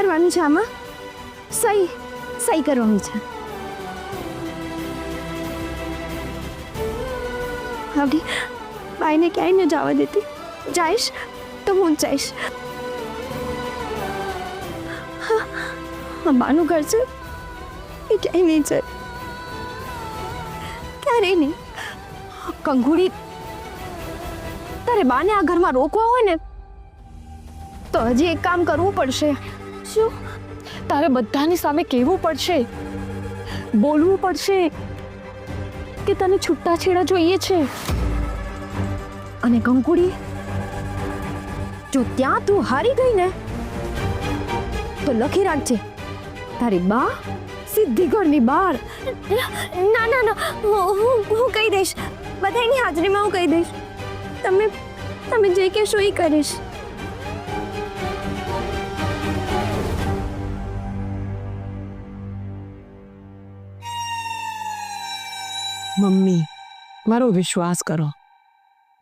કરવાનું છે આમાં? સહી કરવાની છે. આવડી બાઈને ક્યાંય ન જવા દેતી. જઈશ તો હું જ જઈશ. બાનું ઘર છે એ ક્યાંય નહીં જાય, ક્યારેય નહીં. કંકુડી, તારે બાને આ ઘરમાં રોકવા હોય ને તો હજી એક કામ કરવું પડશે. શું? તારે બધાની સામે કહેવું પડશે, બોલવું પડશે કે તને છૂટાછેડા જોઈએ છે. અને કંકુડી, જો ત્યાં તું હારી ગઈ ને તો લખી રાખજે, તારી બા સીધી ઘરની બહાર. ના ના ના, હું કહી દઈશ, બધાની હાજરીમાં હું કહી દઈશ. તમે જે કહેશો એ કરીશ. મમ્મી, મારો વિશ્વાસ કરો,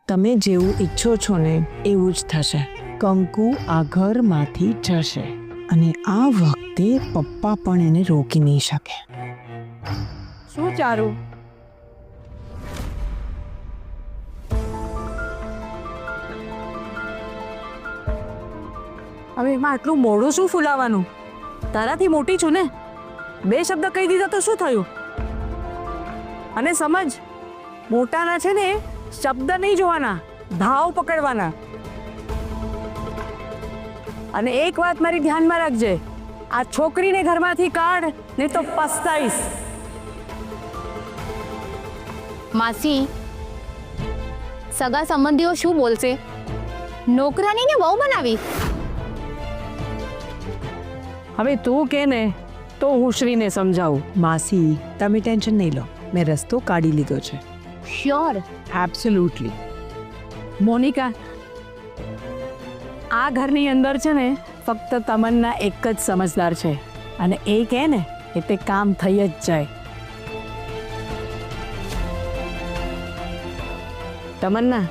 તમે જેવું ઈચ્છો છો ને એવું જ થશે. કંકુ આ ઘરમાંથી જશે અને આ વખતે પપ્પા પણ એને રોકી નહીં શકે. શું ચારુ? હવે એમાં આટલું મોડું શું ફૂલાવાનું? તારાથી મોટી છું ને, 2 શબ્દ કહી દીધા તો શું થયું? અને સમજ, મોટાના છે ને શબ્દ નહીં જોવાના, ભાવ પકડવાના. અને એક વાત મારી ધ્યાનમાં રાખજે, આ છોકરીને ઘરમાંથી કાઢ ને તો પસ્તાઈશ. માસી, સગા સંબંધીઓ શું બોલશે? નોકરાનીને બહુ બનાવી. હવે તું કે ને તો હું શ્રીને સમજાવું. માસી, તમે ટેન્શન નહીં લો, મેં રસ્તો કાઢી લીધો છે. શ્યોર? એબ્સોલ્યુટલી. મોનિકા, આ ઘરની અંદર છે ને ફક્ત તમન્ના એક જ સમજદાર છે, અને એ કહે ને એટલે કામ થઈ જ જાય. તમન્ના,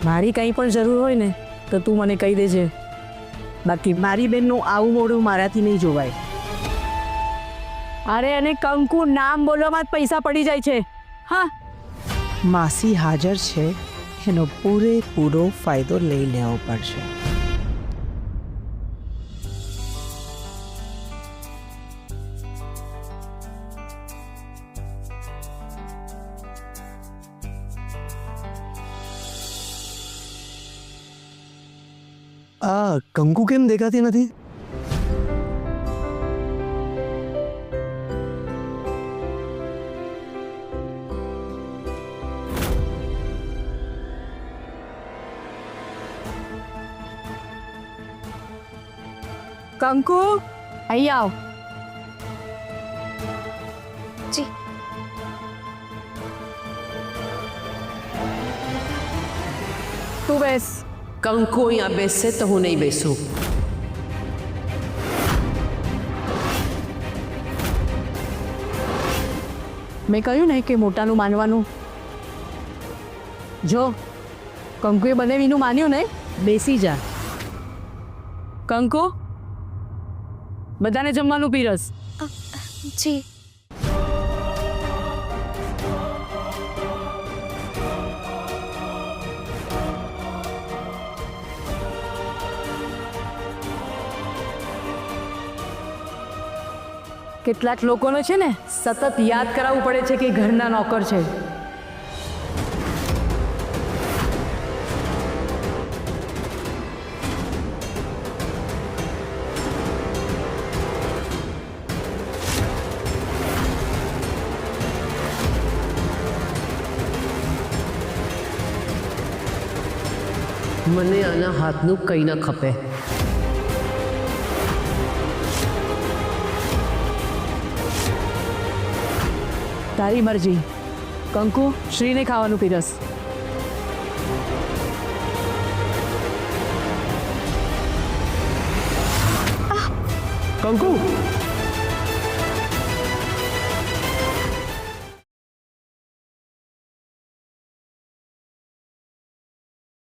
મારી કંઈ પણ જરૂર હોય ને તો તું મને કહી દેજે. બાકી મારી બેનનું આવું મોડું મારાથી નહીં જોવાય. અરે અને કંકુ નામ બોલવામાં જ પૈસા પડી જાય છે. હા, માસી હાજર છે, એનો પૂરેપૂરો ફાયદો લઈ લેવો પડશે. આ કંકુ કેમ દેખાતી નથી? કંકુ, અહીં આવ. જી. તું બેસ. કંકુ અહીંયા બેસશે તો હું નહીં બેસું. મેં કહ્યું ને કે મોટાનું માનવાનું. જો કંકુએ બનેવીનું માન્યું ને, બેસી જા. કંકુ, બધાને જમવાનું પીરસ. જી. કેટલાક લોકોને છે ને સતત યાદ કરાવવું પડે છે કે ઘરના નોકર છે. મને આના હાથનું કંઈ ના ખપે. તારી મરજી. કંકુ, શ્રીને ખાવાનું પીરસ. કંકુ